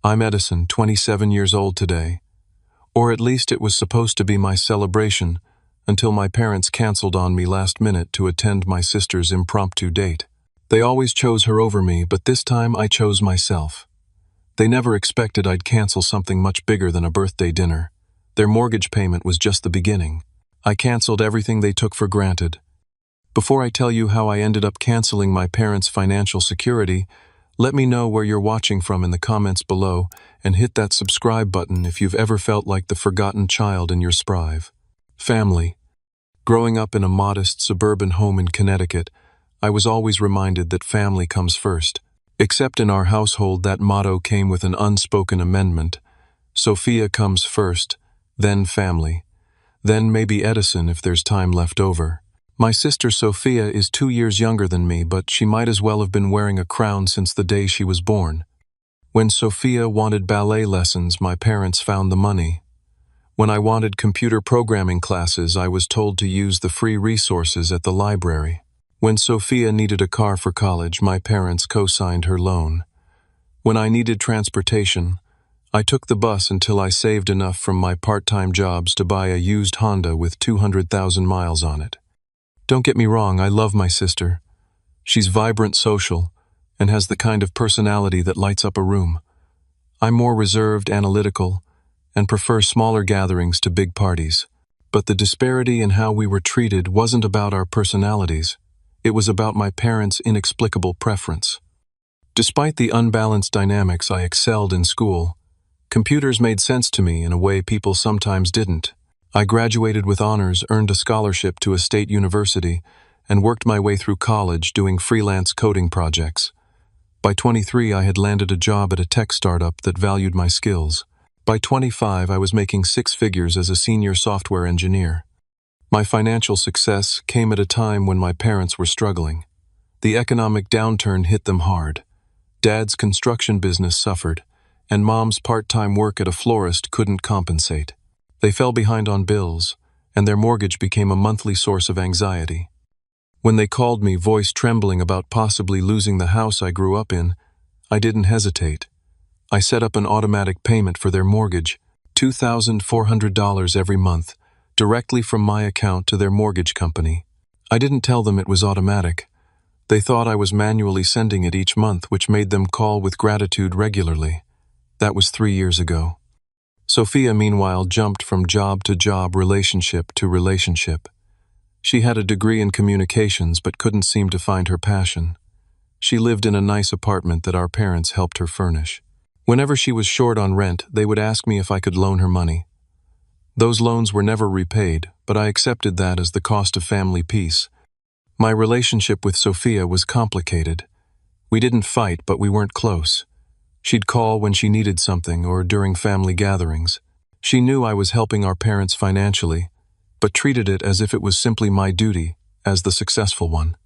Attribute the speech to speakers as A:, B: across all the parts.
A: I'm Edison, 27 years old today. Or at least it was supposed to be my celebration until my parents canceled on me last minute to attend my sister's impromptu date. They always chose her over me, but this time I chose myself. They never expected I'd cancel something much bigger than a birthday dinner. Their mortgage payment was just the beginning. I canceled everything they took for granted. Before I tell you how I ended up canceling my parents' financial security, let me know where you're watching from in the comments below, and hit that subscribe button if you've ever felt like the forgotten child in your sprive. Family. Growing up in a modest suburban home in Connecticut, I was always reminded that family comes first. Except in our household, that motto came with an unspoken amendment. Sophia comes first, then family. Then maybe Edison if there's time left over. My sister Sophia is 2 years younger than me, but she might as well have been wearing a crown since the day she was born. When Sophia wanted ballet lessons, my parents found the money. When I wanted computer programming classes, I was told to use the free resources at the library. When Sophia needed a car for college, my parents co-signed her loan. When I needed transportation, I took the bus until I saved enough from my part-time jobs to buy a used Honda with 200,000 miles on it. Don't get me wrong, I love my sister. She's vibrant, social, and has the kind of personality that lights up a room. I'm more reserved, analytical, and prefer smaller gatherings to big parties. But the disparity in how we were treated wasn't about our personalities. It was about my parents' inexplicable preference. Despite the unbalanced dynamics, I excelled in school. Computers made sense to me in a way people sometimes didn't. I graduated with honors, earned a scholarship to a state university, and worked my way through college doing freelance coding projects. By 23, I had landed a job at a tech startup that valued my skills. By 25, I was making 6 figures as a senior software engineer. My financial success came at a time when my parents were struggling. The economic downturn hit them hard. Dad's construction business suffered, and Mom's part-time work at a florist couldn't compensate. They fell behind on bills, and their mortgage became a monthly source of anxiety. When they called me, voice trembling about possibly losing the house I grew up in, I didn't hesitate. I set up an automatic payment for their mortgage, $2,400 every month, directly from my account to their mortgage company. I didn't tell them it was automatic. They thought I was manually sending it each month, which made them call with gratitude regularly. That was 3 years ago. Sophia, meanwhile, jumped from job to job, relationship to relationship. She had a degree in communications but couldn't seem to find her passion. She lived in a nice apartment that our parents helped her furnish. Whenever she was short on rent, they would ask me if I could loan her money. Those loans were never repaid, but I accepted that as the cost of family peace. My relationship with Sophia was complicated. We didn't fight, but we weren't close. She'd call when she needed something or during family gatherings. She knew I was helping our parents financially, but treated it as if it was simply my duty, as the successful one.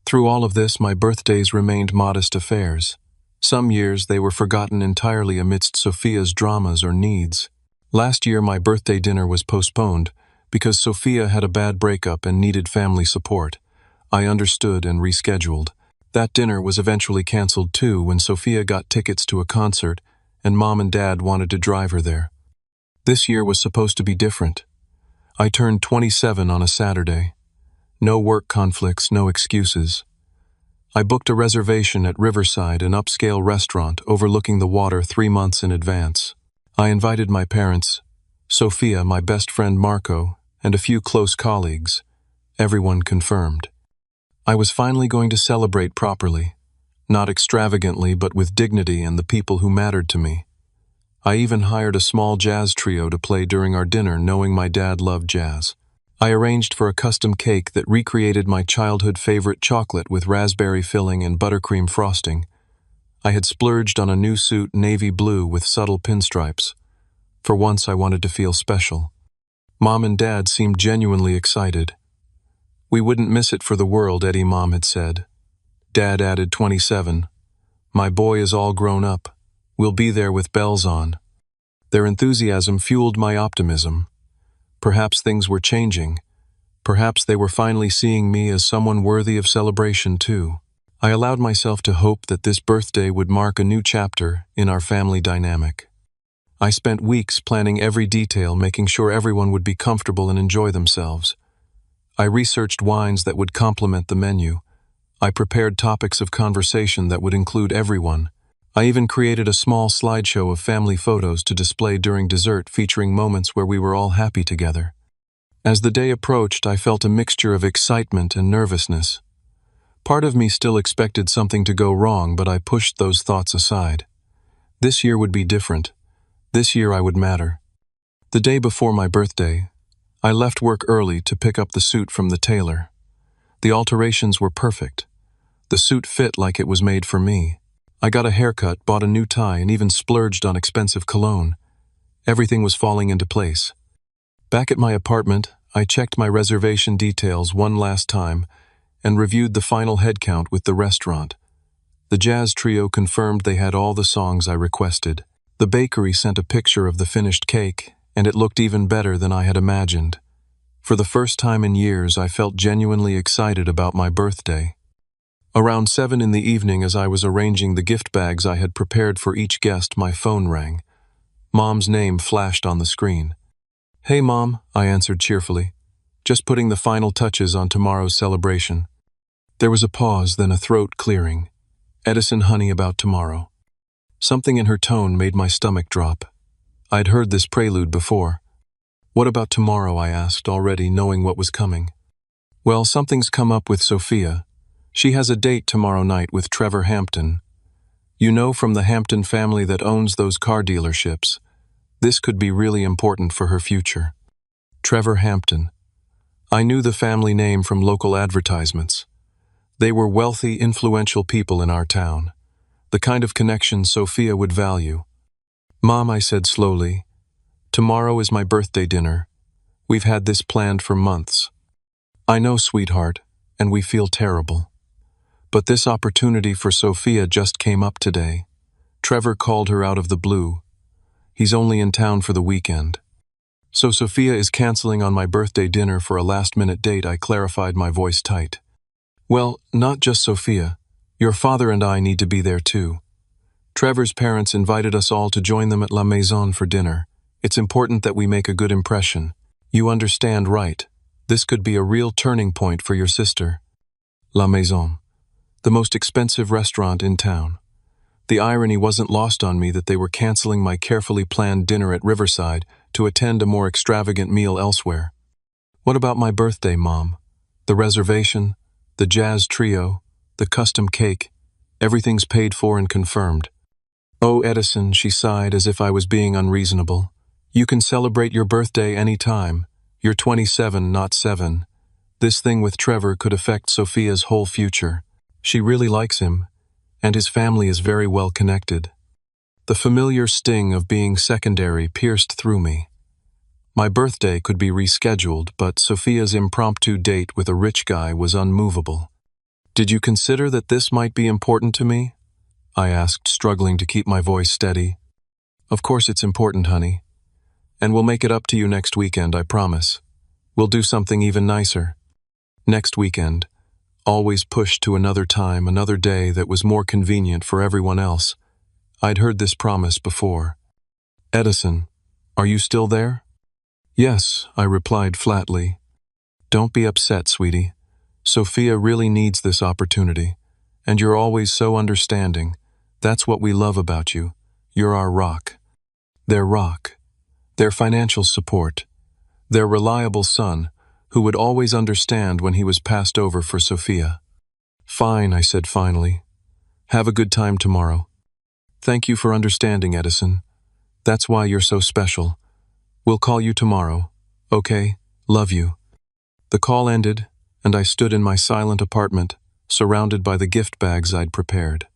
A: Through all of this, my birthdays remained modest affairs. Some years they were forgotten entirely amidst Sophia's dramas or needs. Last year my birthday dinner was postponed because Sophia had a bad breakup and needed family support. I understood and rescheduled. That dinner was eventually canceled too when Sophia got tickets to a concert and Mom and Dad wanted to drive her there. This year was supposed to be different. I turned 27 on a Saturday. No work conflicts, no excuses. I booked a reservation at Riverside, an upscale restaurant overlooking the water 3 months in advance. I invited my parents, Sophia, my best friend Marco, and a few close colleagues. Everyone confirmed. I was finally going to celebrate properly, not extravagantly but with dignity and the people who mattered to me. I even hired a small jazz trio to play during our dinner, knowing my dad loved jazz. I arranged for a custom cake that recreated my childhood favorite chocolate with raspberry filling and buttercream frosting. I had splurged on a new suit, navy blue with subtle pinstripes. For once I wanted to feel special. Mom and Dad seemed genuinely excited. "We wouldn't miss it for the world," Eddie Mom had said. Dad added, 27. "My boy is all grown up. We'll be there with bells on." Their enthusiasm fueled my optimism. Perhaps things were changing. Perhaps they were finally seeing me as someone worthy of celebration too. I allowed myself to hope that this birthday would mark a new chapter in our family dynamic. I spent weeks planning every detail, making sure everyone would be comfortable and enjoy themselves. I researched wines that would complement the menu. I prepared topics of conversation that would include everyone. I even created a small slideshow of family photos to display during dessert, featuring moments where we were all happy together. As the day approached, I felt a mixture of excitement and nervousness. Part of me still expected something to go wrong, but I pushed those thoughts aside. This year would be different. This year I would matter. The day before my birthday, I left work early to pick up the suit from the tailor. The alterations were perfect. The suit fit like it was made for me. I got a haircut, bought a new tie, and even splurged on expensive cologne. Everything was falling into place. Back at my apartment, I checked my reservation details one last time and reviewed the final head count with the restaurant. The jazz trio confirmed they had all the songs I requested. The bakery sent a picture of the finished cake, and it looked even better than I had imagined. For the first time in years, I felt genuinely excited about my birthday. Around 7 in the evening, as I was arranging the gift bags I had prepared for each guest, my phone rang. Mom's name flashed on the screen. "Hey, Mom," I answered cheerfully. "Just putting the final touches on tomorrow's celebration." There was a pause, then a throat clearing. "Edison, honey, about tomorrow." Something in her tone made my stomach drop. I'd heard this prelude before. "What about tomorrow?" I asked, already knowing what was coming. "Well, something's come up with Sophia. She has a date tomorrow night with Trevor Hampton. You know, from the Hampton family that owns those car dealerships. This could be really important for her future." Trevor Hampton. I knew the family name from local advertisements. They were wealthy, influential people in our town. The kind of connection Sophia would value. "Mom," I said slowly, "tomorrow is my birthday dinner. We've had this planned for months." "I know, sweetheart, and we feel terrible. But this opportunity for Sophia just came up today. Trevor called her out of the blue. He's only in town for the weekend. So Sophia is canceling on my birthday dinner for a last-minute date," I clarified, my voice tight. "Well, not just Sophia. Your father and I need to be there too. Trevor's parents invited us all to join them at La Maison for dinner. It's important that we make a good impression. You understand, right? This could be a real turning point for your sister." La Maison, the most expensive restaurant in town. The irony wasn't lost on me that they were canceling my carefully planned dinner at Riverside to attend a more extravagant meal elsewhere. "What about my birthday, Mom? The reservation, the jazz trio, the custom cake, everything's paid for and confirmed." "Oh, Edison," she sighed as if I was being unreasonable. "You can celebrate your birthday any time. You're 27, not 7. This thing with Trevor could affect Sophia's whole future. She really likes him, and his family is very well connected." The familiar sting of being secondary pierced through me. My birthday could be rescheduled, but Sophia's impromptu date with a rich guy was unmovable. "Did you consider that this might be important to me?" I asked, struggling to keep my voice steady. "Of course it's important, honey. And we'll make it up to you next weekend, I promise. We'll do something even nicer." Next weekend, always pushed to another time, another day that was more convenient for everyone else. I'd heard this promise before. "Edison, are you still there?" "Yes," I replied flatly. "Don't be upset, sweetie. Sophia really needs this opportunity, and you're always so understanding. That's what we love about you. You're our rock." Their rock. Their financial support. Their reliable son, who would always understand when he was passed over for Sophia. "Fine," I said finally. "Have a good time tomorrow." "Thank you for understanding, Edison. That's why you're so special. We'll call you tomorrow. Okay? Love you." The call ended, and I stood in my silent apartment, surrounded by the gift bags I'd prepared.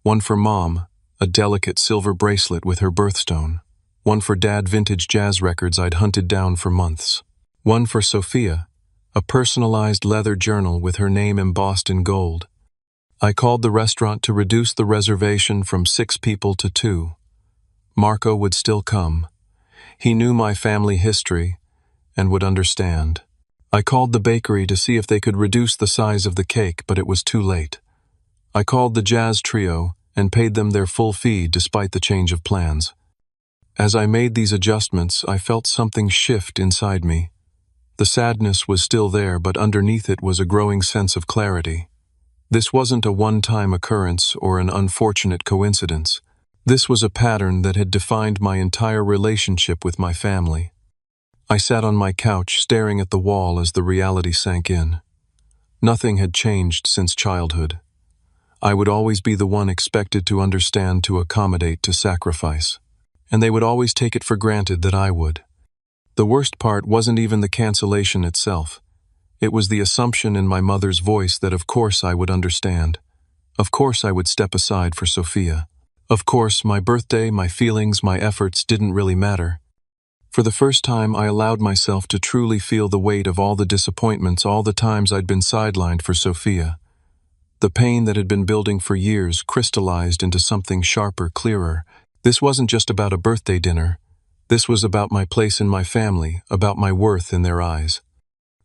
A: One for Mom, a delicate silver bracelet with her birthstone. One for Dad, vintage jazz records I'd hunted down for months. One for Sophia, a personalized leather journal with her name embossed in gold. I called the restaurant to reduce the reservation from 6 people to 2. Marco would still come. He knew my family history and would understand. I called the bakery to see if they could reduce the size of the cake, but it was too late. I called the jazz trio and paid them their full fee despite the change of plans. As I made these adjustments, I felt something shift inside me. The sadness was still there, but underneath it was a growing sense of clarity. This wasn't a one-time occurrence or an unfortunate coincidence. This was a pattern that had defined my entire relationship with my family. I sat on my couch, staring at the wall as the reality sank in. Nothing had changed since childhood. I would always be the one expected to understand, to accommodate, to sacrifice. And they would always take it for granted that I would. The worst part wasn't even the cancellation itself. It was the assumption in my mother's voice that of course I would understand. Of course I would step aside for Sophia. Of course my birthday, my feelings, my efforts didn't really matter. For the first time I allowed myself to truly feel the weight of all the disappointments, all the times I'd been sidelined for Sophia. The pain that had been building for years crystallized into something sharper, clearer. This wasn't just about a birthday dinner. This was about my place in my family, about my worth in their eyes.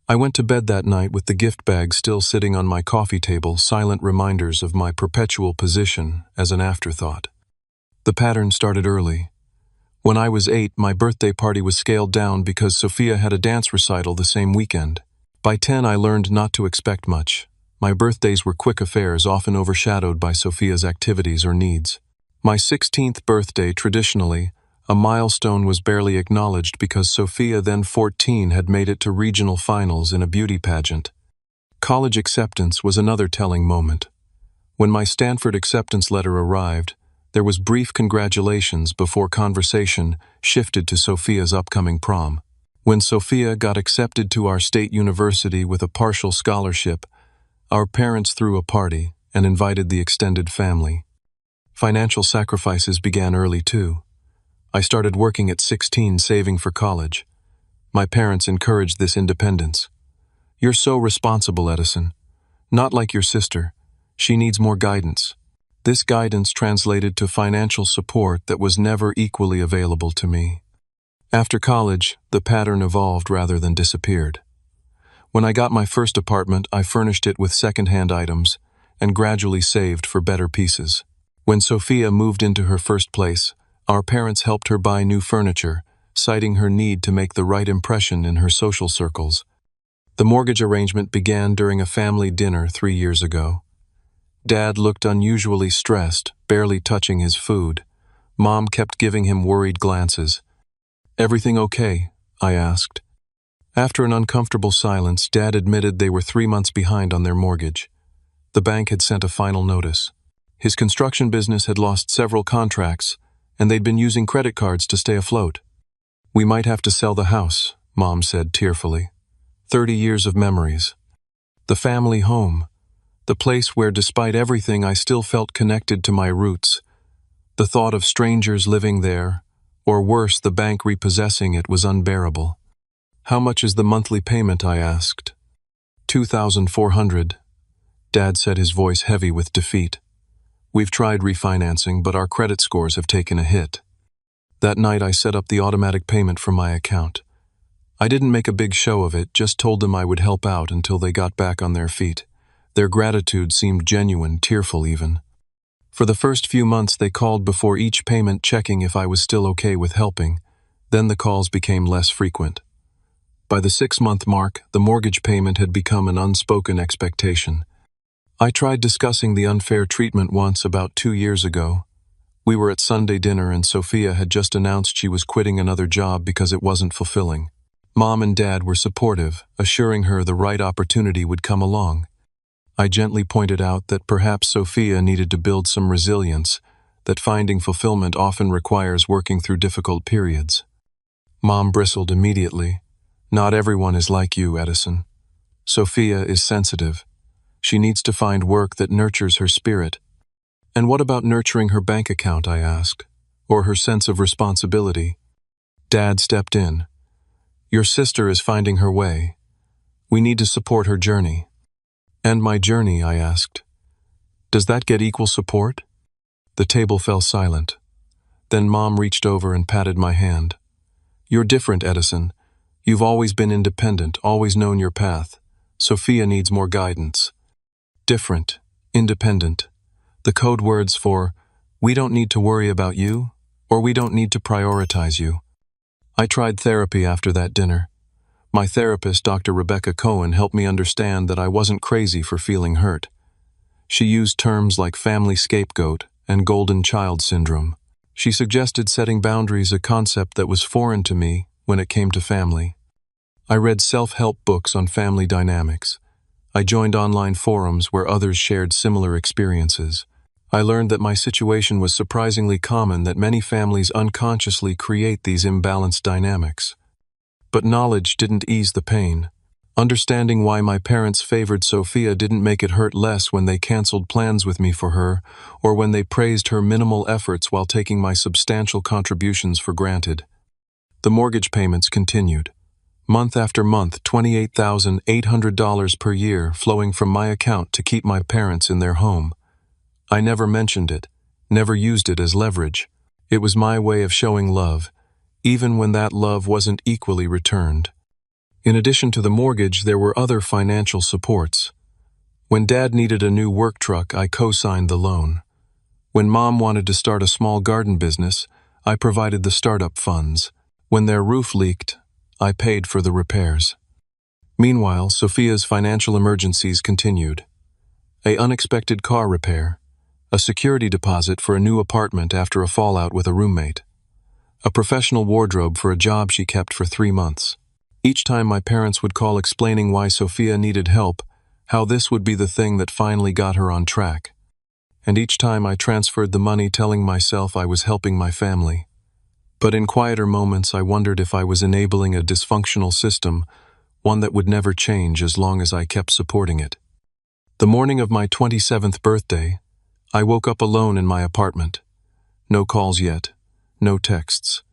A: I went to bed that night with the gift bag still sitting on my coffee table, silent reminders of my perpetual position as an afterthought. The pattern started early. When I was 8, my birthday party was scaled down because Sophia had a dance recital the same weekend. By 10, I learned not to expect much. My birthdays were quick affairs, often overshadowed by Sophia's activities or needs. My 16th birthday, traditionally, a milestone, was barely acknowledged because Sophia, then 14, had made it to regional finals in a beauty pageant. College acceptance was another telling moment. When my Stanford acceptance letter arrived, there was brief congratulations before conversation shifted to Sophia's upcoming prom. When Sophia got accepted to our state university with a partial scholarship, our parents threw a party and invited the extended family. Financial sacrifices began early too. I started working at 16, saving for college. My parents encouraged this independence. "You're so responsible, Edison. Not like your sister. She needs more guidance." This guidance translated to financial support that was never equally available to me. After college, the pattern evolved rather than disappeared. When I got my first apartment, I furnished it with second-hand items and gradually saved for better pieces. When Sophia moved into her first place, our parents helped her buy new furniture, citing her need to make the right impression in her social circles. The mortgage arrangement began during a family dinner 3 years ago. Dad looked unusually stressed, barely touching his food. Mom kept giving him worried glances. "Everything okay?" I asked. After an uncomfortable silence, Dad admitted they were 3 months behind on their mortgage. The bank had sent a final notice. His construction business had lost several contracts, and they'd been using credit cards to stay afloat. "We might have to sell the house," Mom said tearfully. 30 years of memories. The family home. The place where, despite everything, I still felt connected to my roots. The thought of strangers living there, or worse, the bank repossessing it, was unbearable. "How much is the monthly payment?" I asked. $2,400. Dad said, his voice heavy with defeat. "We've tried refinancing, but our credit scores have taken a hit." That night I set up the automatic payment from my account. I didn't make a big show of it, just told them I would help out until they got back on their feet. Their gratitude seemed genuine, tearful even. For the first few months they called before each payment, checking if I was still okay with helping. Then the calls became less frequent. By the 6-month mark, the mortgage payment had become an unspoken expectation. I tried discussing the unfair treatment once, about 2 years ago. We were at Sunday dinner and Sophia had just announced she was quitting another job because it wasn't fulfilling. Mom and Dad were supportive, assuring her the right opportunity would come along. I gently pointed out that perhaps Sophia needed to build some resilience, that finding fulfillment often requires working through difficult periods. Mom bristled immediately. "Not everyone is like you, Edison. Sophia is sensitive. She needs to find work that nurtures her spirit." "And what about nurturing her bank account?" I asked. "Or her sense of responsibility?" Dad stepped in. "Your sister is finding her way. We need to support her journey." "And my journey?" I asked. "Does that get equal support?" The table fell silent. Then Mom reached over and patted my hand. "You're different, Edison. You've always been independent, always known your path. Sophia needs more guidance." Different, independent. the code words for, "We don't need to worry about you," or "We don't need to prioritize you." I tried therapy after that dinner. My therapist, Dr. Rebecca Cohen, helped me understand that I wasn't crazy for feeling hurt. She used terms like family scapegoat and golden child syndrome. She suggested setting boundaries, a concept that was foreign to me when it came to family. I read self-help books on family dynamics. I joined online forums where others shared similar experiences. I learned that my situation was surprisingly common, that many families unconsciously create these imbalanced dynamics. But knowledge didn't ease the pain. Understanding why my parents favored Sophia didn't make it hurt less when they canceled plans with me for her, or when they praised her minimal efforts while taking my substantial contributions for granted. The mortgage payments continued. Month after month, $28,800 per year flowing from my account to keep my parents in their home. I never mentioned it, never used it as leverage. It was my way of showing love, even when that love wasn't equally returned. In addition to the mortgage, there were other financial supports. When Dad needed a new work truck, I co-signed the loan. When Mom wanted to start a small garden business, I provided the startup funds. When their roof leaked, I paid for the repairs. Meanwhile, Sophia's financial emergencies continued. An unexpected car repair, a security deposit for a new apartment after a fallout with a roommate, a professional wardrobe for a job she kept for 3 months. Each time my parents would call explaining why Sophia needed help, how this would be the thing that finally got her on track. And each time I transferred the money, telling myself I was helping my family. But in quieter moments, I wondered if I was enabling a dysfunctional system, one that would never change as long as I kept supporting it. The morning of my 27th birthday, I woke up alone in my apartment. No calls yet, no texts.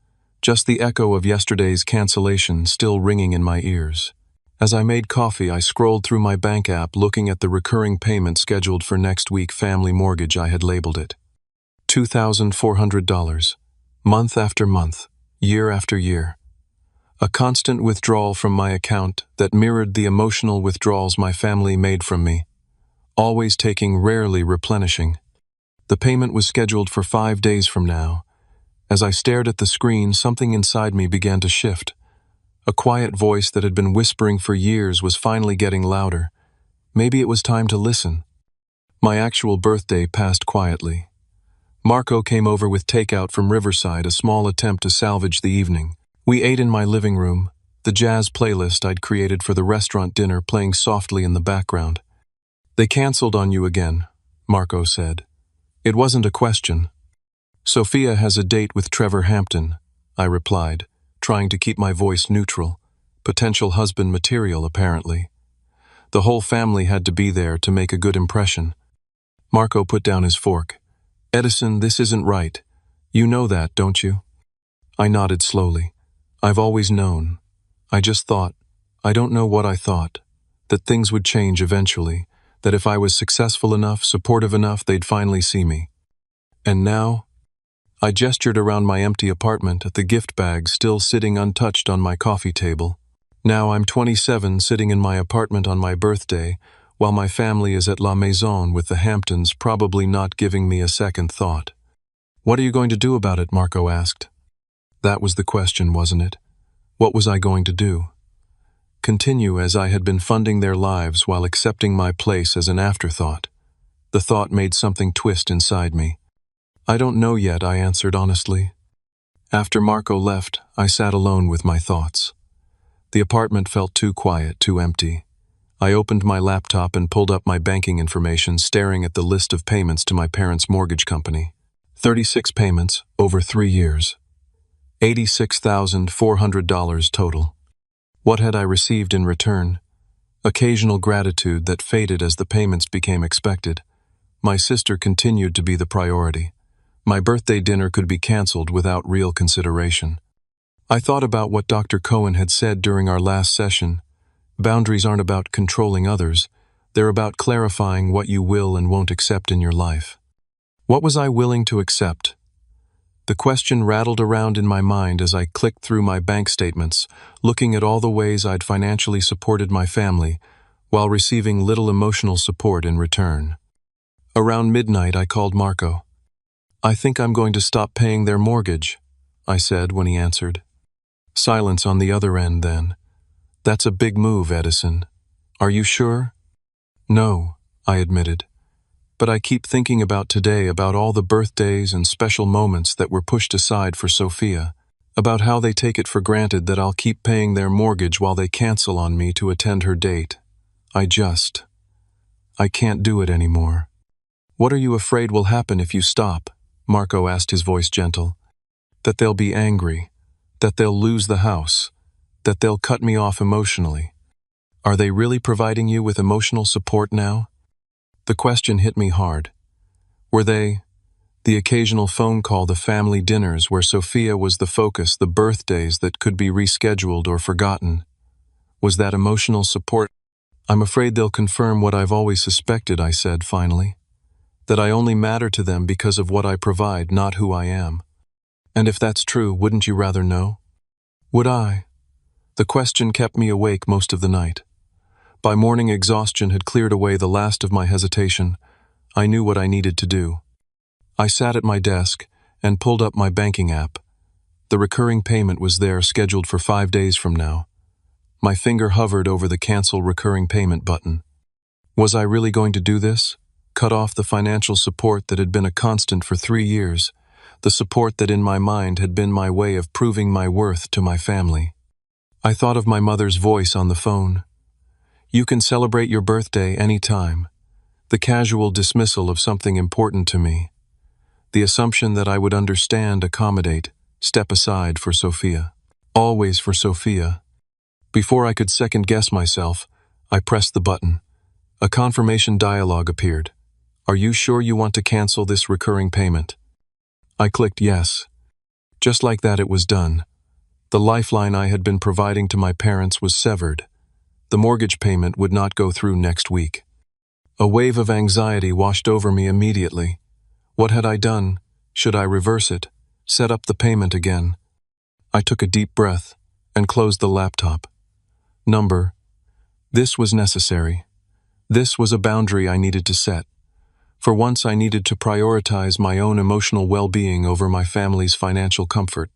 A: Just the echo of yesterday's cancellation still ringing in my ears. As I made coffee, I scrolled through my bank app, looking at the recurring payment scheduled for next week. Family mortgage, I had labeled it. $2,400. Month after month, year after year. A constant withdrawal from my account that mirrored the emotional withdrawals my family made from me. Always taking, rarely replenishing. The payment was scheduled for 5 days from now. As I stared at the screen, something inside me began to shift. A quiet voice that had been whispering for years was finally getting louder. Maybe it was time to listen. My actual birthday passed quietly. Marco came over with takeout from Riverside, a small attempt to salvage the evening. We ate in my living room, the jazz playlist I'd created for the restaurant dinner playing softly in the background. "They canceled on you again," Marco said. It wasn't a question. "Sophia has a date with Trevor Hampton," I replied, trying to keep my voice neutral. Potential husband material, apparently. The whole family had to be there to make a good impression. Marco put down his fork. "Edison, this isn't right. You know that, don't you?" I nodded slowly. "I've always known. I just thought, I don't know what I thought, that things would change eventually, that if I was successful enough, supportive enough, they'd finally see me. And now?" I gestured around my empty apartment at the gift bags still sitting untouched on my coffee table. Now I'm 27, sitting in my apartment on my birthday, while my family is at La Maison with the Hamptons, probably not giving me a second thought. "What are you going to do about it?" Marco asked. That was the question, wasn't it? What was I going to do? Continue as I had been funding their lives while accepting my place as an afterthought? The thought made something twist inside me. "I don't know yet," I answered honestly. After Marco left, I sat alone with my thoughts. The apartment felt too quiet, too empty. I opened my laptop and pulled up my banking information, staring at the list of payments to my parents' mortgage company. 36 payments over 3 years. $86,400 total. What had I received in return? Occasional gratitude that faded as the payments became expected. My sister continued to be the priority. My birthday dinner could be canceled without real consideration. I thought about what Dr. Cohen had said during our last session. Boundaries aren't about controlling others. They're about clarifying what you will and won't accept in your life. What was I willing to accept? The question rattled around in my mind as I clicked through my bank statements, looking at all the ways I'd financially supported my family while receiving little emotional support in return. Around midnight, I called Marco. "I think I'm going to stop paying their mortgage," I said when he answered. Silence on the other end then. "That's a big move, Edison. Are you sure?" "No," I admitted. "But I keep thinking about today, about all the birthdays and special moments that were pushed aside for Sophia, about how they take it for granted that I'll keep paying their mortgage while they cancel on me to attend her date. I can't do it anymore." "What are you afraid will happen if you stop?" Marco asked, his voice gentle. "That they'll be angry, that they'll lose the house, that they'll cut me off emotionally. Are they really providing you with emotional support now?" The question hit me hard. Were they? The occasional phone call, the family dinners where Sophia was the focus, the birthdays that could be rescheduled or forgotten. Was that emotional support? "I'm afraid they'll confirm what I've always suspected," I said finally. "That I only matter to them because of what I provide, not who I am. And if that's true, wouldn't you rather know?" Would I? The question kept me awake most of the night. By morning, exhaustion had cleared away the last of my hesitation. I knew what I needed to do. I sat at my desk and pulled up my banking app. The recurring payment was there, scheduled for 5 days from now. My finger hovered over the cancel recurring payment button. Was I really going to do this? Cut off the financial support that had been a constant for 3 years, the support that in my mind had been my way of proving my worth to my family. I thought of my mother's voice on the phone. "You can celebrate your birthday any time." The casual dismissal of something important to me. The assumption that I would understand, accommodate, step aside for Sophia. Always for Sophia. Before I could second-guess myself, I pressed the button. A confirmation dialogue appeared. "Are you sure you want to cancel this recurring payment?" I clicked yes. Just like that, it was done. The lifeline I had been providing to my parents was severed. The mortgage payment would not go through next week. A wave of anxiety washed over me immediately. What had I done? Should I reverse it? Set up the payment again? I took a deep breath and closed the laptop. This was necessary. This was a boundary I needed to set. For once, I needed to prioritize my own emotional well-being over my family's financial comfort.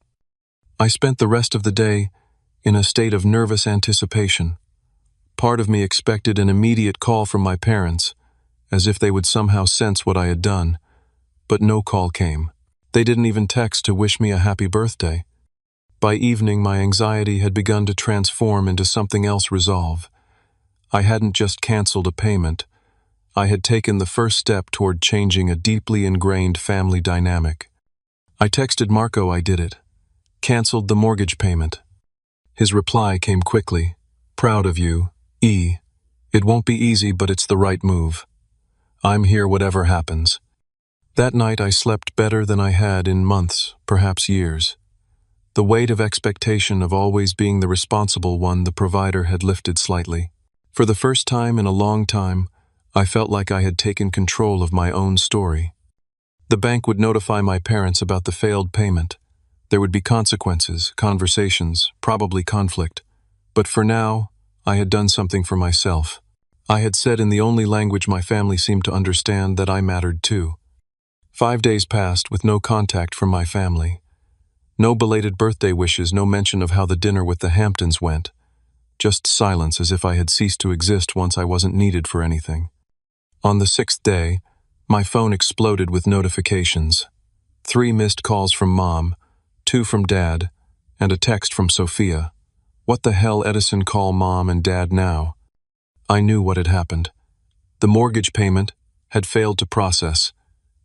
A: I spent the rest of the day in a state of nervous anticipation. Part of me expected an immediate call from my parents, as if they would somehow sense what I had done, but no call came. They didn't even text to wish me a happy birthday. By evening, my anxiety had begun to transform into something else: resolve. I hadn't just canceled a payment. I had taken the first step toward changing a deeply ingrained family dynamic. I texted Marco I did it. Canceled the mortgage payment. His reply came quickly. "Proud of you, E. It won't be easy, but it's the right move. I'm here whatever happens." That night I slept better than I had in months, perhaps years. The weight of expectation of always being the responsible one, the provider, had lifted slightly. For the first time in a long time, I felt like I had taken control of my own story. The bank would notify my parents about the failed payment. There would be consequences, conversations, probably conflict. But for now, I had done something for myself. I had said in the only language my family seemed to understand that I mattered too. 5 days passed with no contact from my family. No belated birthday wishes, no mention of how the dinner with the Hamptons went. Just silence, as if I had ceased to exist once I wasn't needed for anything. On the 6th day, my phone exploded with notifications. 3 missed calls from Mom, 2 from Dad, and a text from Sophia. What the hell, Edison? Call Mom and Dad now. I knew what had happened. The mortgage payment had failed to process.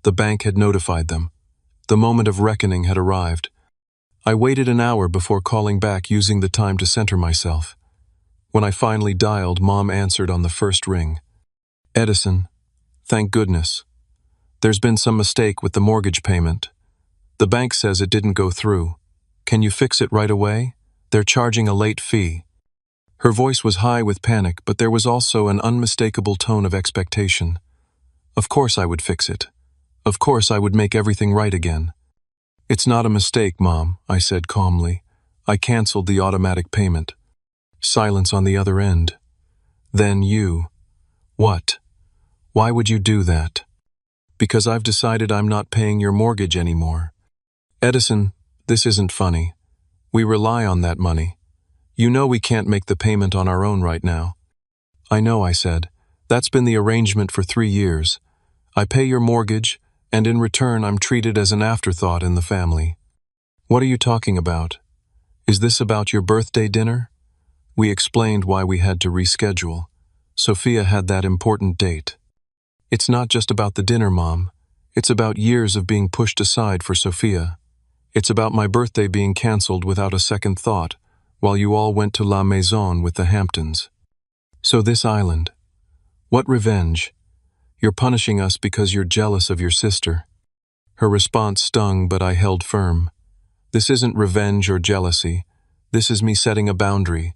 A: The bank had notified them. The moment of reckoning had arrived. I waited an hour before calling back, using the time to center myself. When I finally dialed, Mom answered on the first ring. "Edison, thank goodness. There's been some mistake with the mortgage payment. The bank says it didn't go through. Can you fix it right away? They're charging a late fee." Her voice was high with panic, but there was also an unmistakable tone of expectation. Of course I would fix it. Of course I would make everything right again. "It's not a mistake, Mom," I said calmly. "I canceled the automatic payment." Silence on the other end. Then you. "What? Why would you do that?" Because I've decided I'm not paying your mortgage anymore. Edison, this isn't funny. We rely on that money. You know we can't make the payment on our own right now. I know, I said. That's been the arrangement for 3 years. I pay your mortgage, and in return I'm treated as an afterthought in the family. What are you talking about? Is this about your birthday dinner? We explained why we had to reschedule. Sophia had that important date. It's not just about the dinner, Mom. It's about years of being pushed aside for Sophia. It's about my birthday being canceled without a second thought, while you all went to La Maison with the Hamptons. So this island. What revenge? You're punishing us because you're jealous of your sister. Her response stung, but I held firm. This isn't revenge or jealousy. This is me setting a boundary.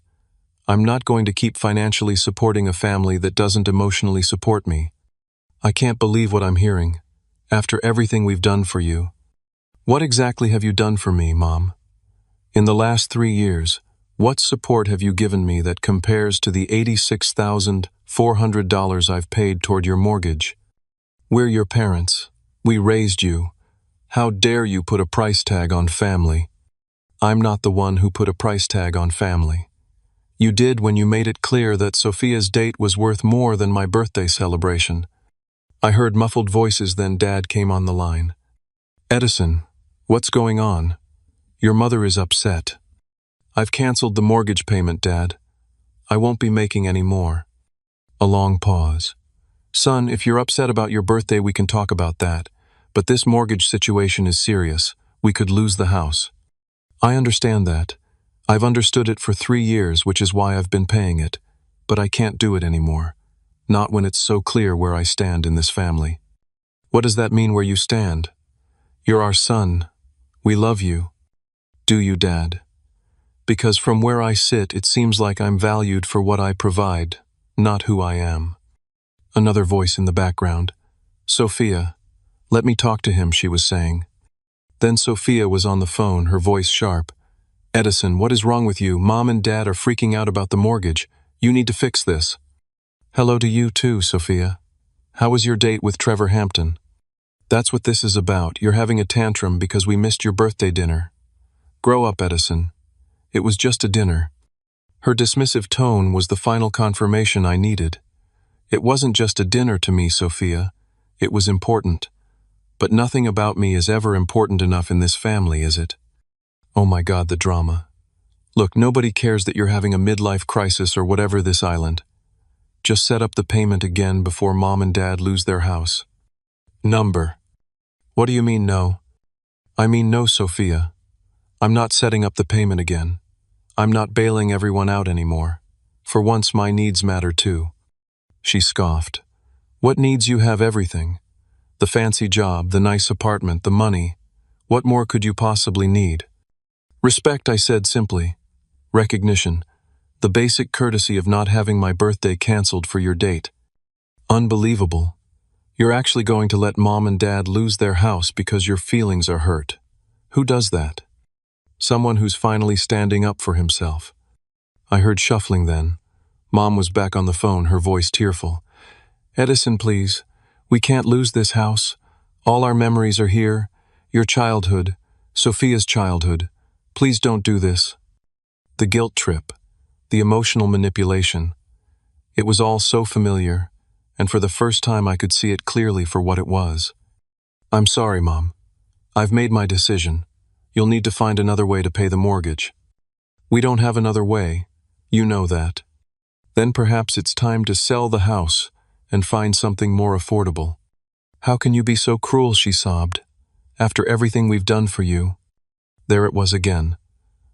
A: I'm not going to keep financially supporting a family that doesn't emotionally support me. I can't believe what I'm hearing. After everything we've done for you. What exactly have you done for me, Mom? In the last 3 years, what support have you given me that compares to the $86,400 I've paid toward your mortgage? We're your parents. We raised you. How dare you put a price tag on family? I'm not the one who put a price tag on family. You did when you made it clear that Sophia's date was worth more than my birthday celebration. I heard muffled voices, then Dad came on the line. Edison, what's going on? Your mother is upset. I've canceled the mortgage payment, Dad. I won't be making any more. A long pause. Son, if you're upset about your birthday, we can talk about that. But this mortgage situation is serious. We could lose the house. I understand that. I've understood it for 3 years, which is why I've been paying it. But I can't do it anymore. Not when it's so clear where I stand in this family. What does that mean, where you stand? You're our son. We love you. Do you, Dad? Because from where I sit, it seems like I'm valued for what I provide, not who I am. Another voice in the background. Sophia, let me talk to him, she was saying. Then Sophia was on the phone, her voice sharp. Edison, what is wrong with you? Mom and Dad are freaking out about the mortgage. You need to fix this. Hello to you too, Sophia. How was your date with Trevor Hampton? That's what this is about. You're having a tantrum because we missed your birthday dinner. Grow up, Edison. It was just a dinner. Her dismissive tone was the final confirmation I needed. It wasn't just a dinner to me, Sophia. It was important. But nothing about me is ever important enough in this family, is it? Oh my God, the drama. Look, nobody cares that you're having a midlife crisis or whatever this island. Just set up the payment again before Mom and Dad lose their house. Number. What do you mean no? I mean no, Sophia. I'm not setting up the payment again. I'm not bailing everyone out anymore. For once, my needs matter too. She scoffed. What needs? You have everything. The fancy job, the nice apartment, the money. What more could you possibly need? Respect, I said simply. Recognition. The basic courtesy of not having my birthday canceled for your date. Unbelievable. You're actually going to let Mom and Dad lose their house because your feelings are hurt. Who does that? Someone who's finally standing up for himself. I heard shuffling then. Mom was back on the phone, her voice tearful. Edison, please. We can't lose this house. All our memories are here. Your childhood. Sophia's childhood. Please don't do this. The guilt trip. The emotional manipulation. It was all so familiar, and for the first time I could see it clearly for what it was. I'm sorry, Mom. I've made my decision. You'll need to find another way to pay the mortgage. We don't have another way. You know that. Then perhaps it's time to sell the house and find something more affordable. How can you be so cruel, she sobbed. After everything we've done for you. There it was again.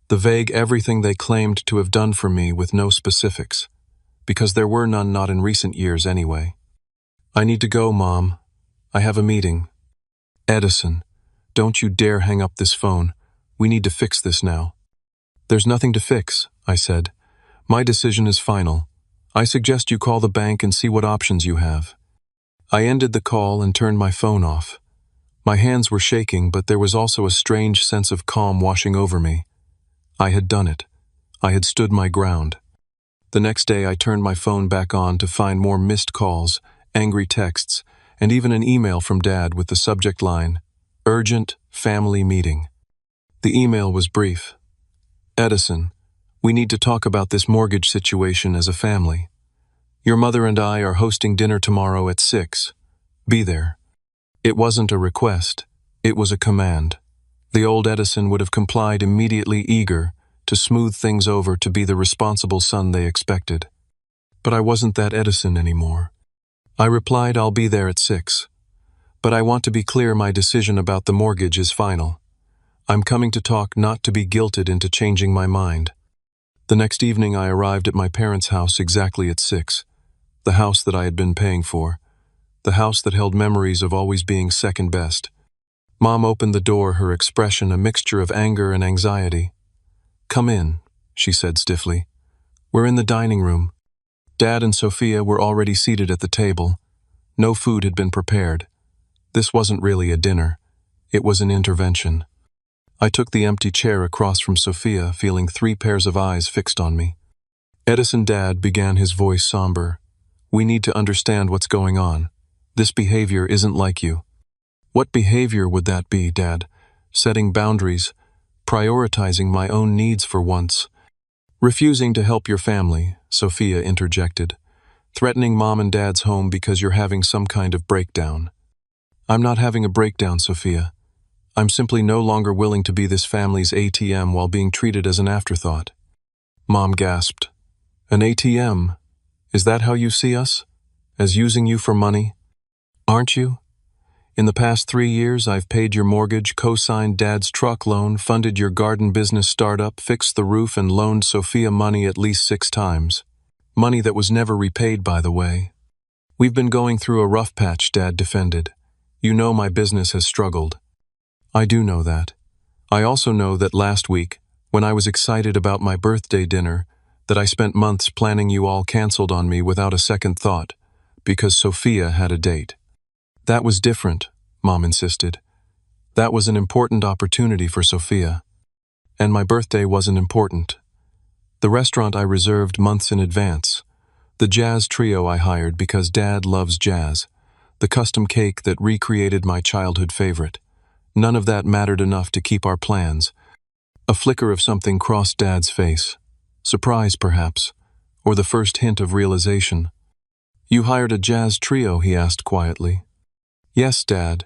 A: The vague everything they claimed to have done for me with no specifics. Because there were none, not in recent years anyway. I need to go, Mom. I have a meeting. Edison. Don't you dare hang up this phone. We need to fix this now. There's nothing to fix, I said. My decision is final. I suggest you call the bank and see what options you have. I ended the call and turned my phone off. My hands were shaking, but there was also a strange sense of calm washing over me. I had done it. I had stood my ground. The next day I turned my phone back on to find more missed calls, angry texts, and even an email from Dad with the subject line, "Urgent Family Meeting." The email was brief. "Edison, we need to talk about this mortgage situation as a family. Your mother and I are hosting dinner tomorrow at 6. Be there." It wasn't a request, it was a command. The old Edison would have complied immediately, eager to smooth things over, to be the responsible son they expected. But I wasn't that Edison anymore. I replied, "I'll be there at 6. But I want to be clear, my decision about the mortgage is final. I'm coming to talk, not to be guilted into changing my mind." The next evening I arrived at my parents' house exactly at 6, the house that I had been paying for, the house that held memories of always being second best. Mom opened the door, her expression a mixture of anger and anxiety. "Come in," she said stiffly. "We're in the dining room." Dad and Sophia were already seated at the table. No food had been prepared. This wasn't really a dinner. It was an intervention. I took the empty chair across from Sophia, feeling 3 pairs of eyes fixed on me. "Edison," Dad began, his voice somber, "we need to understand what's going on. This behavior isn't like you." "What behavior would that be, Dad?" "Setting boundaries, prioritizing my own needs for once." "Refusing to help your family," Sophia interjected. "Threatening Mom and Dad's home because you're having some kind of breakdown." "I'm not having a breakdown, Sophia. I'm simply no longer willing to be this family's ATM while being treated as an afterthought." Mom gasped. "An ATM? Is that how you see us? As using you for money? Aren't you? In the past 3 years, I've paid your mortgage, co-signed Dad's truck loan, funded your garden business startup, fixed the roof, and loaned Sophia money at least 6 times. Money that was never repaid, by the way. We've been going through a rough patch," Dad defended. "You know my business has struggled." "I do know that. I also know that last week, when I was excited about my birthday dinner, that I spent months planning, you all canceled on me without a second thought, because Sophia had a date." "That was different," Mom insisted. "That was an important opportunity for Sophia. And my birthday wasn't important. The restaurant I reserved months in advance. The jazz trio I hired because Dad loves jazz. The custom cake that recreated my childhood favorite. None of that mattered enough to keep our plans." A flicker of something crossed Dad's face. Surprise, perhaps, or the first hint of realization. "You hired a jazz trio?" he asked quietly. "Yes, Dad.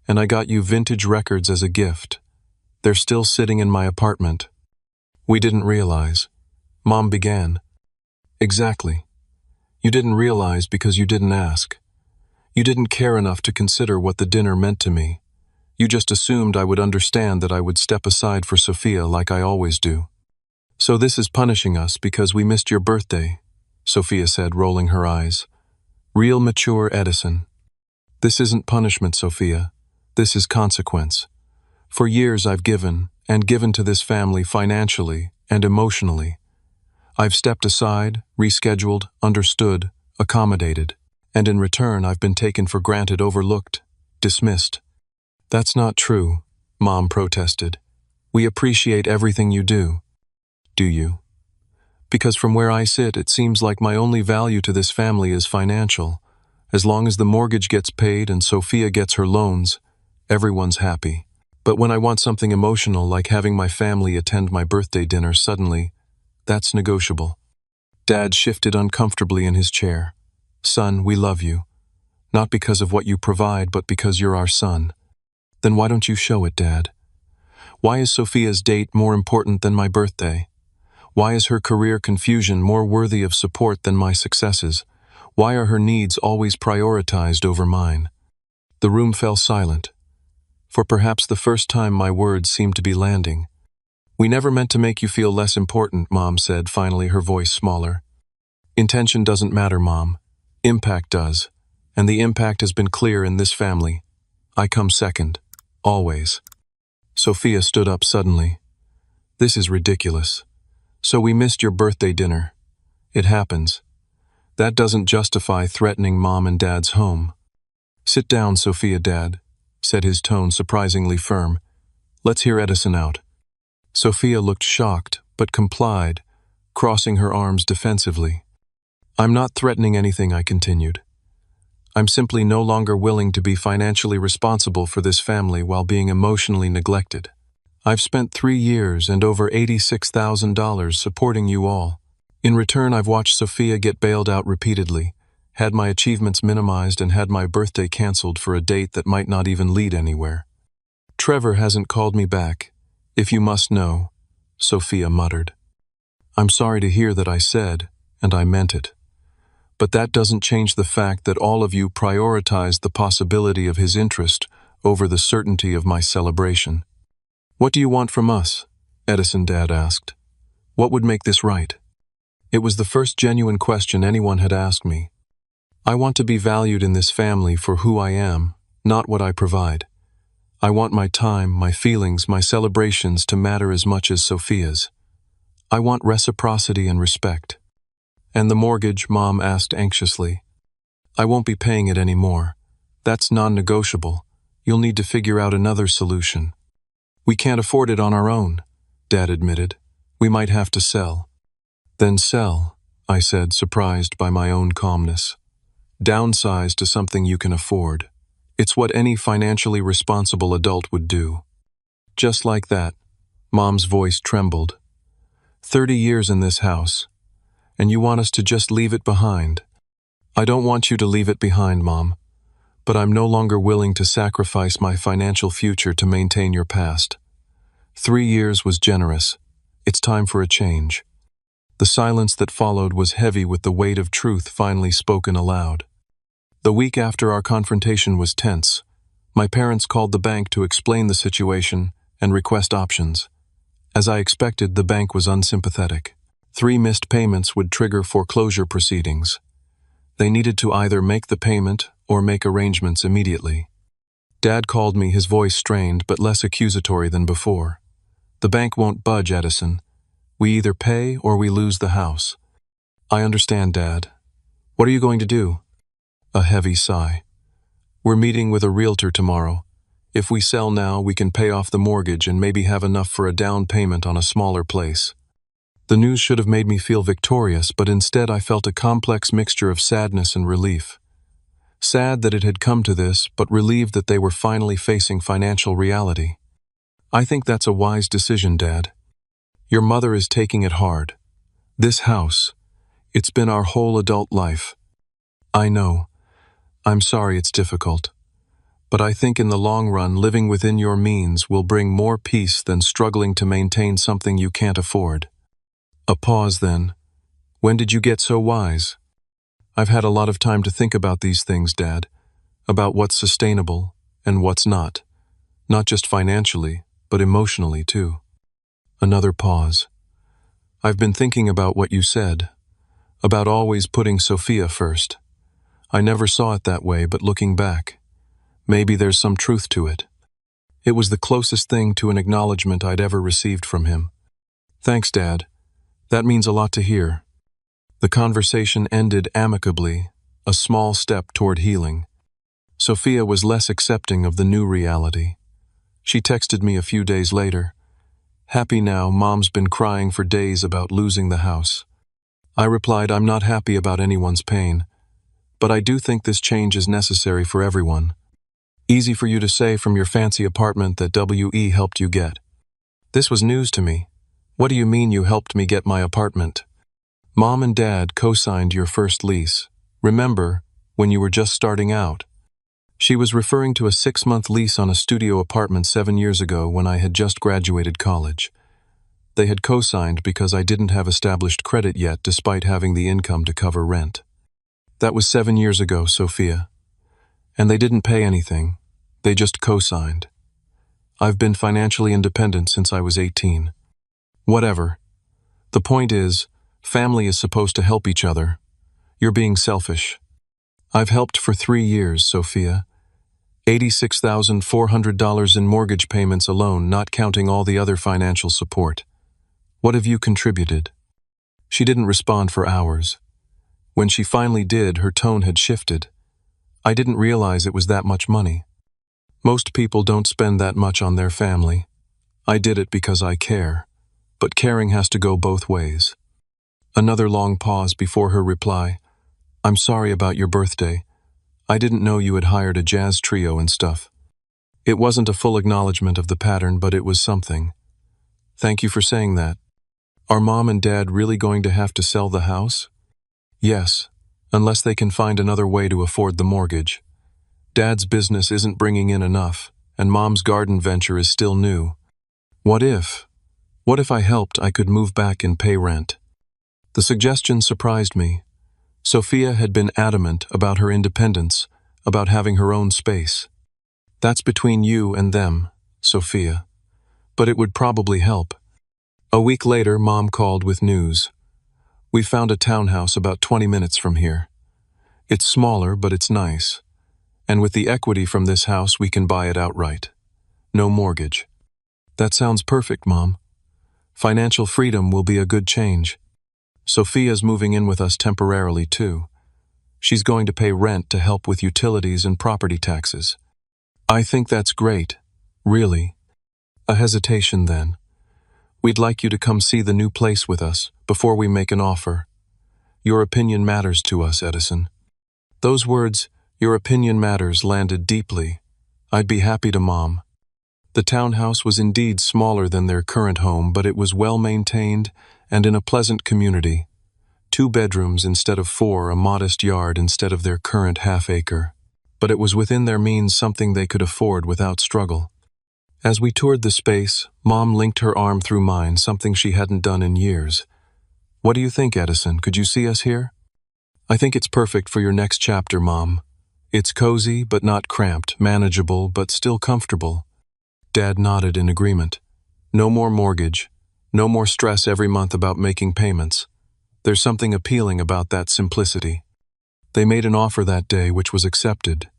A: And I got you vintage records as a gift. They're still sitting in my apartment." "We didn't realize," Mom began. "Exactly. You didn't realize because you didn't ask. You didn't care enough to consider what the dinner meant to me. You just assumed I would understand, that I would step aside for Sophia like I always do. So this is punishing us because we missed your birthday," Sophia said, rolling her eyes. Real mature Edison. "This isn't punishment, Sophia. This is consequence. For years I've given, and given to this family financially and emotionally. I've stepped aside, rescheduled, understood, accommodated, and in return I've been taken for granted, overlooked, dismissed." "That's not true," Mom protested. "We appreciate everything you do." "Do you?" "Because from where I sit, it seems like my only value to this family is financial. As long as the mortgage gets paid and Sophia gets her loans, everyone's happy. But when I want something emotional, like having my family attend my birthday dinner, suddenly, that's negotiable." Dad shifted uncomfortably in his chair. "Son, we love you. Not because of what you provide, but because you're our son." "Then why don't you show it, Dad? Why is Sophia's date more important than my birthday? Why is her career confusion more worthy of support than my successes? Why are her needs always prioritized over mine?" The room fell silent. For perhaps the first time, my words seemed to be landing. "We never meant to make you feel less important," Mom said, finally, her voice smaller. "Intention doesn't matter, Mom. Impact does. And the impact has been clear in this family. I come second. Always." Sophia stood up suddenly. "This is ridiculous. So we missed your birthday dinner. It happens. That doesn't justify threatening Mom and Dad's home." "Sit down, Sophia," Dad said, his tone surprisingly firm. "Let's hear Edison out." Sophia looked shocked, but complied, crossing her arms defensively. "I'm not threatening anything," I continued. I'm simply no longer willing to be financially responsible for this family while being emotionally neglected. I've spent 3 years and over $86,000 supporting you all. In return, I've watched Sophia get bailed out repeatedly, had my achievements minimized, and had my birthday canceled for a date that might not even lead anywhere. Trevor hasn't called me back, if you must know, Sophia muttered. I'm sorry to hear that I said, and I meant it. But that doesn't change the fact that all of you prioritized the possibility of his interest over the certainty of my celebration. What do you want from us? Edison Dad asked. What would make this right? It was the first genuine question anyone had asked me. I want to be valued in this family for who I am, not what I provide. I want my time, my feelings, my celebrations to matter as much as Sophia's. I want reciprocity and respect. And the mortgage, Mom asked anxiously. I won't be paying it anymore. That's non-negotiable. You'll need to figure out another solution. We can't afford it on our own, Dad admitted. We might have to sell. Then sell, I said, surprised by my own calmness. Downsize to something you can afford. It's what any financially responsible adult would do. Just like that, Mom's voice trembled. 30 years in this house, and you want us to just leave it behind. I don't want you to leave it behind, Mom, but I'm no longer willing to sacrifice my financial future to maintain your past. 3 years was generous. It's time for a change. The silence that followed was heavy with the weight of truth finally spoken aloud. The week after our confrontation was tense. My parents called the bank to explain the situation and request options. As I expected, the bank was unsympathetic. 3 missed payments would trigger foreclosure proceedings. They needed to either make the payment or make arrangements immediately. Dad called me, his voice strained but less accusatory than before. The bank won't budge, Edison. We either pay or we lose the house. I understand, Dad. What are you going to do? A heavy sigh. We're meeting with a realtor tomorrow. If we sell now, we can pay off the mortgage and maybe have enough for a down payment on a smaller place. The news should have made me feel victorious, but instead I felt a complex mixture of sadness and relief. Sad that it had come to this, but relieved that they were finally facing financial reality. I think that's a wise decision, Dad. Your mother is taking it hard. This house, it's been our whole adult life. I know. I'm sorry it's difficult. But I think in the long run, living within your means will bring more peace than struggling to maintain something you can't afford. A pause then. When did you get so wise? I've had a lot of time to think about these things, Dad. About what's sustainable and what's not. Not just financially, but emotionally too. Another pause. I've been thinking about what you said. About always putting Sophia first. I never saw it that way, but looking back, maybe there's some truth to it. It was the closest thing to an acknowledgement I'd ever received from him. Thanks, Dad. That means a lot to hear. The conversation ended amicably, a small step toward healing. Sophia was less accepting of the new reality. She texted me a few days later. Happy now, Mom's been crying for days about losing the house. I replied, I'm not happy about anyone's pain, but I do think this change is necessary for everyone. Easy for you to say from your fancy apartment that WE helped you get. This was news to me. What do you mean you helped me get my apartment? Mom and Dad co-signed your first lease. Remember, when you were just starting out? She was referring to a 6-month lease on a studio apartment 7 years ago when I had just graduated college. They had co-signed because I didn't have established credit yet despite having the income to cover rent. That was 7 years ago, Sophia. And they didn't pay anything. They just co-signed. I've been financially independent since I was 18. Whatever. The point is, family is supposed to help each other. You're being selfish. I've helped for 3 years, Sophia. $86,400 in mortgage payments alone, not counting all the other financial support. What have you contributed? She didn't respond for hours. When she finally did, her tone had shifted. I didn't realize it was that much money. Most people don't spend that much on their family. I did it because I care. But caring has to go both ways. Another long pause before her reply. I'm sorry about your birthday. I didn't know you had hired a jazz trio and stuff. It wasn't a full acknowledgement of the pattern, but it was something. Thank you for saying that. Are Mom and Dad really going to have to sell the house? Yes, unless they can find another way to afford the mortgage. Dad's business isn't bringing in enough, and Mom's garden venture is still new. What if? What if I helped, I could move back and pay rent? The suggestion surprised me. Sophia had been adamant about her independence, about having her own space. That's between you and them, Sophia. But it would probably help. A week later, Mom called with news. We found a townhouse about 20 minutes from here. It's smaller, but it's nice. And with the equity from this house, we can buy it outright. No mortgage. That sounds perfect, Mom. Financial freedom will be a good change. Sophia's moving in with us temporarily, too. She's going to pay rent to help with utilities and property taxes. I think that's great. Really. A hesitation, then. We'd like you to come see the new place with us before we make an offer. Your opinion matters to us, Edison. Those words, your opinion matters, landed deeply. I'd be happy to, Mom. The townhouse was indeed smaller than their current home, but it was well maintained and in a pleasant community. 2 bedrooms instead of 4, a modest yard instead of their current half-acre. But it was within their means, something they could afford without struggle. As we toured the space, Mom linked her arm through mine, something she hadn't done in years. What do you think, Edison? Could you see us here? I think it's perfect for your next chapter, Mom. It's cozy but not cramped, manageable but still comfortable. Dad nodded in agreement. No more mortgage. No more stress every month about making payments. There's something appealing about that simplicity. They made an offer that day, which was accepted.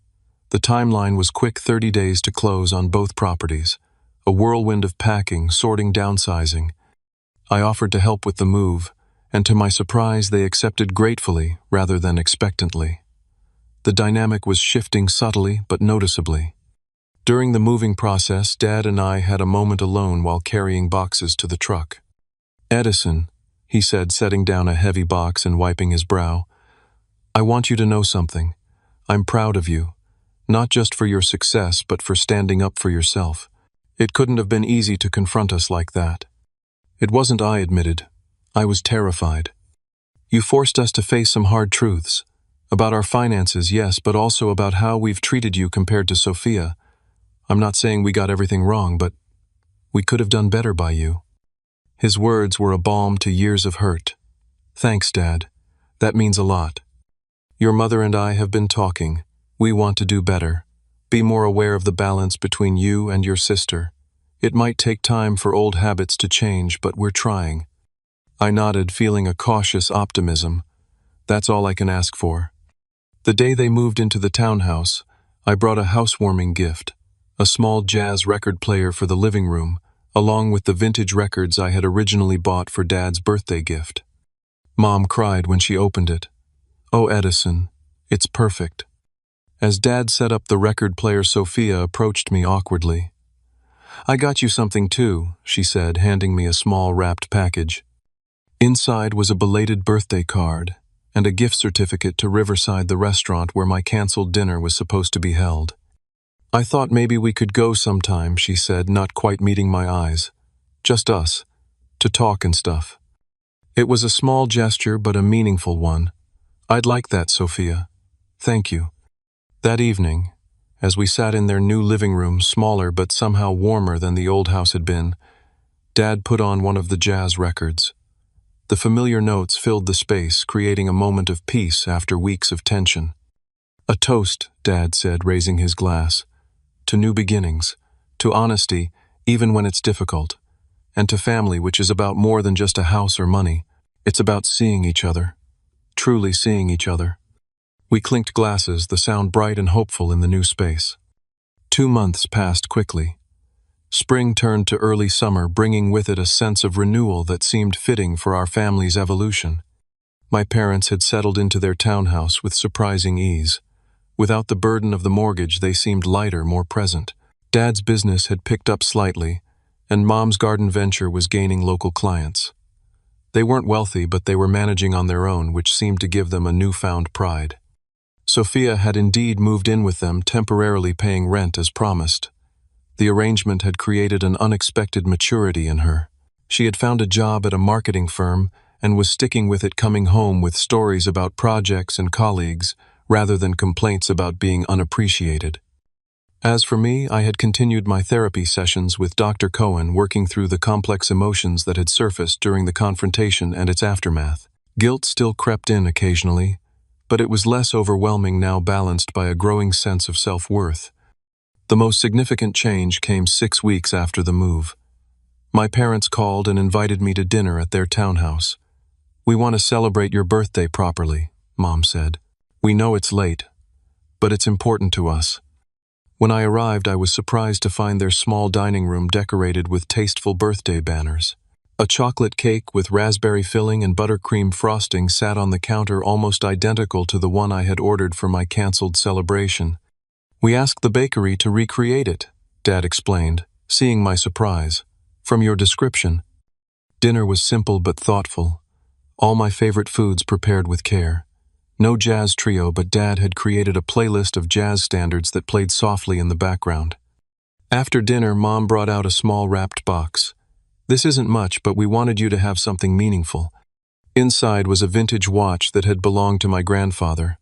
A: The timeline was quick, 30 days to close on both properties. A whirlwind of packing, sorting, downsizing. I offered to help with the move, and to my surprise, they accepted gratefully rather than expectantly. The dynamic was shifting subtly but noticeably. During the moving process, Dad and I had a moment alone while carrying boxes to the truck. Edison, he said, setting down a heavy box and wiping his brow, I want you to know something. I'm proud of you. Not just for your success, but for standing up for yourself. It couldn't have been easy to confront us like that. It wasn't, I admitted. I was terrified. You forced us to face some hard truths. About our finances, yes, but also about how we've treated you compared to Sophia. I'm not saying we got everything wrong, but we could have done better by you. His words were a balm to years of hurt. Thanks, Dad. That means a lot. Your mother and I have been talking. We want to do better. Be more aware of the balance between you and your sister. It might take time for old habits to change, but we're trying. I nodded, feeling a cautious optimism. That's all I can ask for. The day they moved into the townhouse, I brought a housewarming gift, a small jazz record player for the living room, along with the vintage records I had originally bought for Dad's birthday gift. Mom cried when she opened it. Oh, Edison, it's perfect. As Dad set up the record player, Sophia approached me awkwardly. I got you something too, she said, handing me a small wrapped package. Inside was a belated birthday card and a gift certificate to Riverside, the restaurant where my canceled dinner was supposed to be held. I thought maybe we could go sometime, she said, not quite meeting my eyes. Just us, to talk and stuff. It was a small gesture, but a meaningful one. I'd like that, Sophia. Thank you. That evening, as we sat in their new living room, smaller but somehow warmer than the old house had been, Dad put on one of the jazz records. The familiar notes filled the space, creating a moment of peace after weeks of tension. A toast, Dad said, raising his glass. To new beginnings, to honesty, even when it's difficult, and to family, which is about more than just a house or money. It's about seeing each other, truly seeing each other. We clinked glasses, the sound bright and hopeful in the new space. 2 months passed quickly. Spring turned to early summer, bringing with it a sense of renewal that seemed fitting for our family's evolution. My parents had settled into their townhouse with surprising ease. Without the burden of the mortgage, they seemed lighter, more present. Dad's business had picked up slightly, and Mom's garden venture was gaining local clients. They weren't wealthy, but they were managing on their own, which seemed to give them a newfound pride. Sophia had indeed moved in with them, temporarily paying rent as promised. The arrangement had created an unexpected maturity in her. She had found a job at a marketing firm and was sticking with it, coming home with stories about projects and colleagues rather than complaints about being unappreciated. As for me, I had continued my therapy sessions with Dr. Cohen, working through the complex emotions that had surfaced during the confrontation and its aftermath. Guilt still crept in occasionally, but it was less overwhelming now, balanced by a growing sense of self-worth. The most significant change came 6 weeks after the move. My parents called and invited me to dinner at their townhouse. "We want to celebrate your birthday properly," Mom said. "We know it's late, but it's important to us." When I arrived, I was surprised to find their small dining room decorated with tasteful birthday banners. A chocolate cake with raspberry filling and buttercream frosting sat on the counter, almost identical to the one I had ordered for my canceled celebration. "We asked the bakery to recreate it," Dad explained, seeing my surprise. "From your description." Dinner was simple but thoughtful. All my favorite foods prepared with care. No jazz trio, but Dad had created a playlist of jazz standards that played softly in the background. After dinner, Mom brought out a small wrapped box. "This isn't much, but we wanted you to have something meaningful." Inside was a vintage watch that had belonged to my grandfather.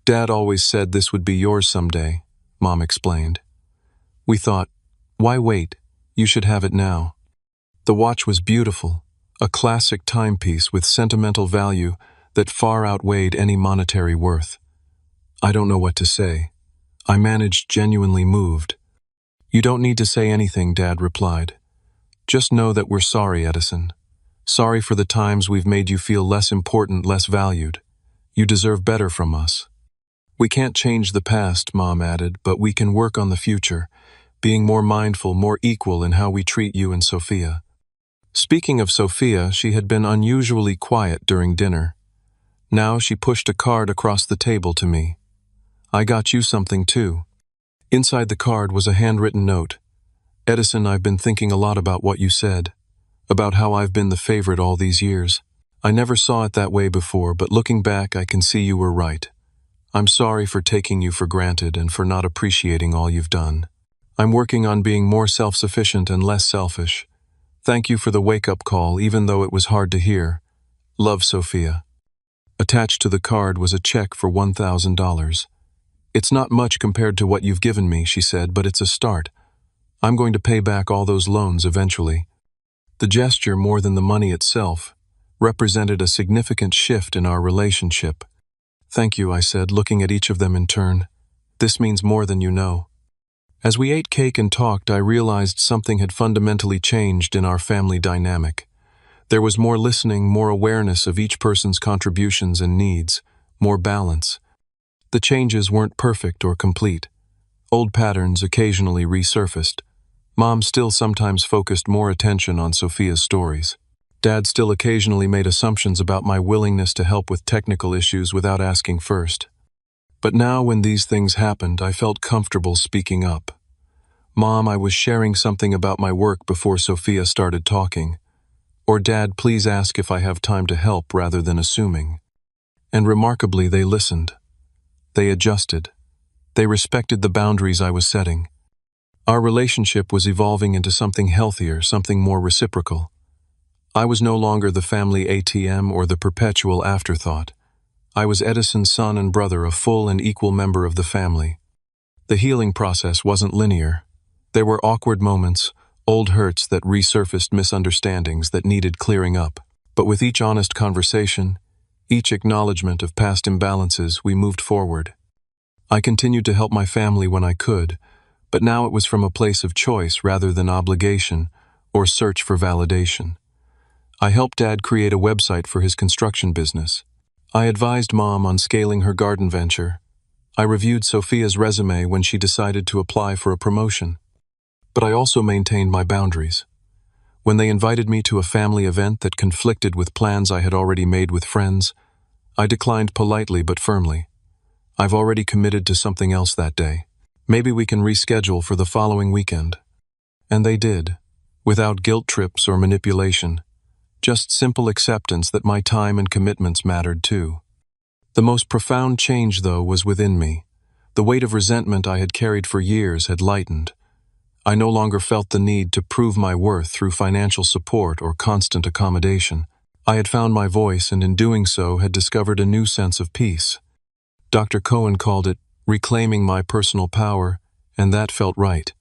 A: "Dad always said this would be yours someday," Mom explained. We thought, "Why wait? You should have it now." The watch was beautiful, a classic timepiece with sentimental value that far outweighed any monetary worth. I don't know what to say. I managed, genuinely moved. "You don't need to say anything," Dad replied. "Just know that we're sorry, Edison. Sorry for the times we've made you feel less important, less valued. You deserve better from us." "We can't change the past," Mom added, "but we can work on the future, being more mindful, more equal in how we treat you and Sophia." Speaking of Sophia, she had been unusually quiet during dinner. Now she pushed a card across the table to me. "I got you something too." Inside the card was a handwritten note. "Edison, I've been thinking a lot about what you said, about how I've been the favorite all these years. I never saw it that way before, but looking back, I can see you were right. I'm sorry for taking you for granted and for not appreciating all you've done. I'm working on being more self-sufficient and less selfish. Thank you for the wake-up call, even though it was hard to hear. Love, Sophia." Attached to the card was a check for $1,000. "It's not much compared to what you've given me," she said, "but it's a start. I'm going to pay back all those loans eventually." The gesture, more than the money itself, represented a significant shift in our relationship. "Thank you," I said, looking at each of them in turn. "This means more than you know." As we ate cake and talked, I realized something had fundamentally changed in our family dynamic. There was more listening, more awareness of each person's contributions and needs, more balance. The changes weren't perfect or complete. Old patterns occasionally resurfaced. Mom still sometimes focused more attention on Sophia's stories. Dad still occasionally made assumptions about my willingness to help with technical issues without asking first. But now, when these things happened, I felt comfortable speaking up. "Mom, I was sharing something about my work before Sophia started talking." Or, "Dad, please ask if I have time to help," rather than assuming. And remarkably, they listened. They adjusted. They respected the boundaries I was setting. Our relationship was evolving into something healthier, something more reciprocal. I was no longer the family ATM or the perpetual afterthought. I was Edison's son and brother, a full and equal member of the family. The healing process wasn't linear. There were awkward moments, old hurts that resurfaced, misunderstandings that needed clearing up. But with each honest conversation, each acknowledgement of past imbalances, we moved forward. I continued to help my family when I could, but now it was from a place of choice rather than obligation or search for validation. I helped Dad create a website for his construction business. I advised Mom on scaling her garden venture. I reviewed Sophia's resume when she decided to apply for a promotion. But I also maintained my boundaries. When they invited me to a family event that conflicted with plans I had already made with friends, I declined politely but firmly. "I've already committed to something else that day. Maybe we can reschedule for the following weekend." And they did, without guilt trips or manipulation. Just simple acceptance that my time and commitments mattered too. The most profound change, though, was within me. The weight of resentment I had carried for years had lightened. I no longer felt the need to prove my worth through financial support or constant accommodation. I had found my voice and in doing so had discovered a new sense of peace. Dr. Cohen called it reclaiming my personal power, and that felt right.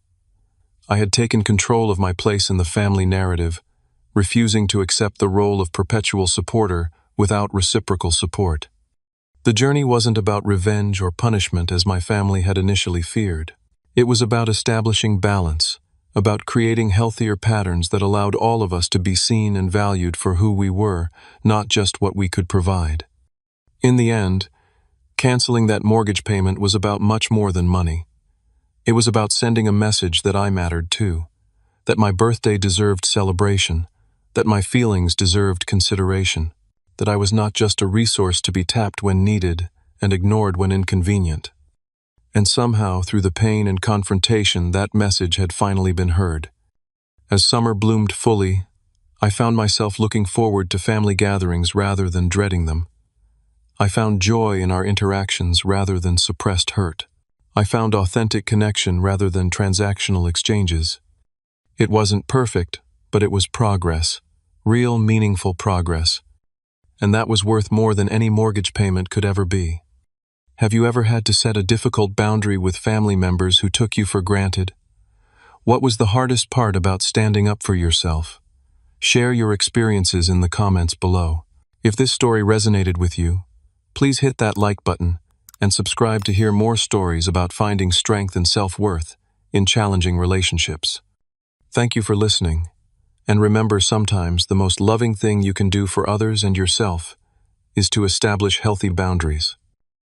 A: I had taken control of my place in the family narrative, refusing to accept the role of perpetual supporter without reciprocal support. The journey wasn't about revenge or punishment as my family had initially feared. It was about establishing balance, about creating healthier patterns that allowed all of us to be seen and valued for who we were, not just what we could provide. In the end, canceling that mortgage payment was about much more than money. It was about sending a message that I mattered too, that my birthday deserved celebration, that my feelings deserved consideration, that I was not just a resource to be tapped when needed and ignored when inconvenient. And somehow, through the pain and confrontation, that message had finally been heard. As summer bloomed fully, I found myself looking forward to family gatherings rather than dreading them. I found joy in our interactions rather than suppressed hurt. I found authentic connection rather than transactional exchanges. It wasn't perfect, but it was progress, real, meaningful progress. And that was worth more than any mortgage payment could ever be. Have you ever had to set a difficult boundary with family members who took you for granted? What was the hardest part about standing up for yourself? Share your experiences in the comments below. If this story resonated with you, please hit that like button and subscribe to hear more stories about finding strength and self-worth in challenging relationships. Thank you for listening, and remember, sometimes the most loving thing you can do for others and yourself is to establish healthy boundaries.